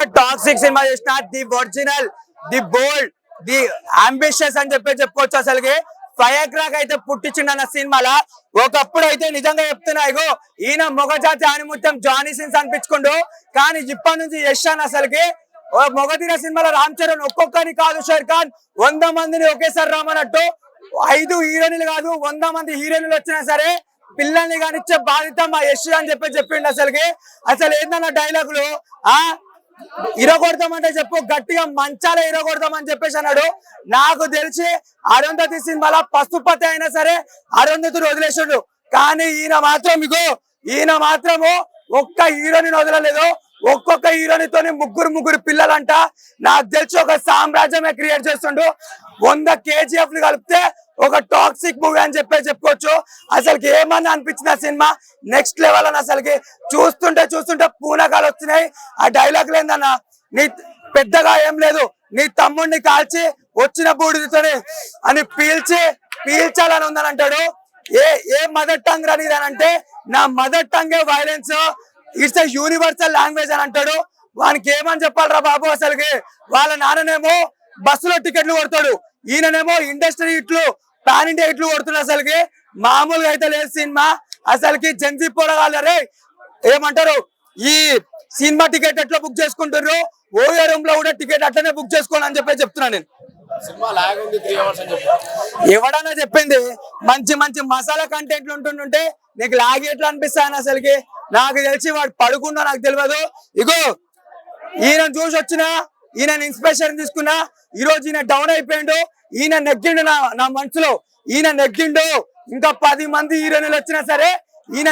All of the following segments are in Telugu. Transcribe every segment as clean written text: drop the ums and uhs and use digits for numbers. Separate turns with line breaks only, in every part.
టాక్సిక్ సినిమా చేసిన the original, the bold, the ambitious అని చెప్పుకోవచ్చు. అసలుకి ఫైర్ క్రాక్ అయితే పుట్టించిండు అన్న సినిమాలో. ఒకప్పుడు అయితే నిజంగా చెప్తున్నా, ఇగో ఈయన మొగజాతి ఆనిముత్యం జానీ సిన్స్ అనిపించుకుండు, కానీ ఇప్పటి నుంచి యష్ అని అసలుకి మొగతీర సినిమాలో రామ్ చరణ్ ఒక్కొక్కని కాదు షేర్ ఖాన్ 100 మందిని ఒకేసారి రామన్నట్టు 5 హీరోయిన్లు కాదు 100 మంది హీరోయిన్లు వచ్చినా సరే పిల్లల్ని కానిచ్చే బాధ్యత మా యష్ అని చెప్పిండు. అసలుకి అసలు ఏందన్న డైలాగులు, ఇరగొడతామంటే చెప్పు గట్టిగా మంచాలే ఇరగొడతామని చెప్పేసి అన్నాడు. నాకు తెలిసి అరుంధతి సినిమాలో పసుపతి అయినా సరే అరుంధతిని వదిలేసాడు, కానీ ఈయన మాత్రము ఒక్క హీరోని వదలలేదు. ఒక్కొక్క హీరోనితో ముగ్గురు పిల్లలంట. నాకు తెలిసి ఒక సామ్రాజ్యమే క్రియేట్ చేస్తుండు. 100 KGF కలిపితే ఒక టాక్సిక్ మూవీ అని చెప్పుకోవచ్చు. అసలుకి ఏమన్నా అనిపించిన సినిమా నెక్స్ట్ లెవెల్ అని అసలుకి చూస్తుంటే పూనకాలు వచ్చినాయి. ఆ డైలాగ్ లేదన్నా, నీ పెద్దగా ఏం లేదు, నీ తమ్ముడిని కాల్చి వచ్చిన బూడిదతోనే అని పీల్చాలని ఉందని అంటాడు. ఏ మదర్ టంగ్ అనేది అని అంటే, నా మదర్ టంగే violence, it's a universal language అని అంటాడు. వానికి ఏమని చెప్పాలరా బాబు. అసలుకి వాళ్ళ నాన్ననేమో బస్సులో టికెట్లు కొడతాడు, ఈయననేమో ఇండస్ట్రీ హిట్లు పాన్ ఇండియా హిట్లు కొడుతున్నాడు. అసలుకి మామూలుగా అయితే లేదు సినిమా. అసలుకి జెన్సీ పోరగాళ్ళరే ఏమంటారు, ఈ సినిమా టికెట్ ఎట్లా బుక్ చేసుకుంటారు, ఓయో రూమ్ లో కూడా టికెట్ అట్లనే బుక్ చేసుకోవాలని చెప్తున్నా నేను. ఎవడన్నా చెప్పింది మంచి మసాలా కంటెంట్లు ఉంటుంటే నీకు లాగ్ ఎట్లా అనిపిస్తాయని అసలుకి నాకు తెలిసి వాడు పడుకున్నా నాకు తెలియదు. ఇగో ఈయన చూసి వచ్చినా, ఈయన ఇన్స్పిరేషన్ తీసుకున్నా, ఈ రోజు ఈయన డౌన్ అయిపోయిండు. ఈయన నెగ్గిండు నా మనసులో, ఈయన నెగ్గిండు. ఇంకా 10 మంది హీరోయిన్లు వచ్చినా సరే ఈయన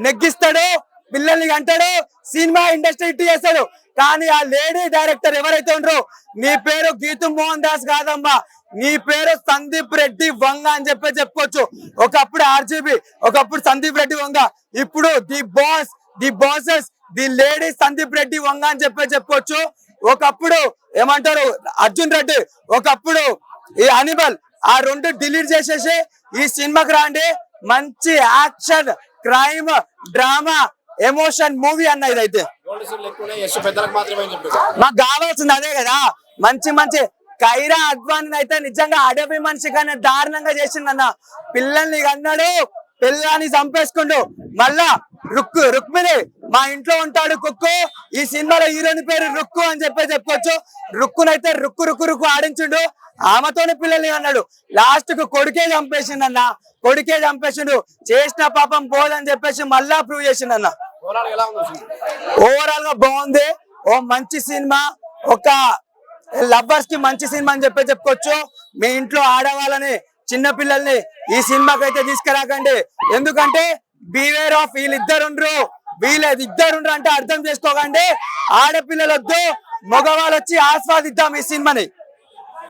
నెగ్గిస్తాడు, పిల్లల్ని అంటాడు, సినిమా ఇండస్ట్రీ ఇటు చేస్తాడు. కానీ ఆ లేడీ డైరెక్టర్ ఎవరైతే ఉండరు, నీ పేరు గీతు మోహన్ దాస్ కాదమ్మా, నీ పేరు సందీప్ రెడ్డి వంగ అని చెప్పుకోవచ్చు. ఒకప్పుడు RGB, ఒకప్పుడు సందీప్ రెడ్డి వంగ, ఇప్పుడు the bosses the lady Sandeep Reddy Vanga అని చెప్పుకోవచ్చు. ఒకప్పుడు ఏమంటారు అర్జున్ రెడ్డి, ఒకప్పుడు ఈ అనిమల్. ఆ 2 డిలీట్ చేసేసి ఈ సినిమాకి రాండి. మంచి action, crime, drama, emotion movie అన్న. ఇదైతే మాకు కావాల్సింది అదే కదా. మంచి కైరా అద్వాని అయితే నిజంగా అడవి మనిషి కానీ దారుణంగా చేసిందన్న. పిల్లల్ని అన్నాడు, పిల్లని చంపేసుకుండు. మళ్ళా రుక్మిణి మా ఇంట్లో ఉంటాడు కుక్కు, ఈ సినిమాలో హీరోయిన్ పేరు రుక్కు అని చెప్పుకోవచ్చు. రుక్కునైతే రుక్కు ఆడించుండు, ఆమెతోనే పిల్లల్ని అన్నాడు. లాస్ట్ కు కొడుకే చంపేసిండు. చేసిన పాపం పోదని చెప్పేసి మళ్ళా ప్రూవ్ చేసిండన్న. ఓవరాల్ గా బాగుంది. ఓ మంచి సినిమా, ఒక లవ్వర్స్ కి మంచి సినిమా అని చెప్పుకోవచ్చు. మీ ఇంట్లో ఆడవాళ్ళని, చిన్న పిల్లల్ని ఈ సినిమాకి అయితే తీసుకురాకండి. ఎందుకంటే బివేర్ ఆఫ్ వీళ్ళిద్దరుండ్రు అంటే అర్థం చేసుకోకండి. ఆడపిల్లలొద్దు, మగవాళ్ళు వచ్చి ఆస్వాదిద్దాం ఈ సినిమాని.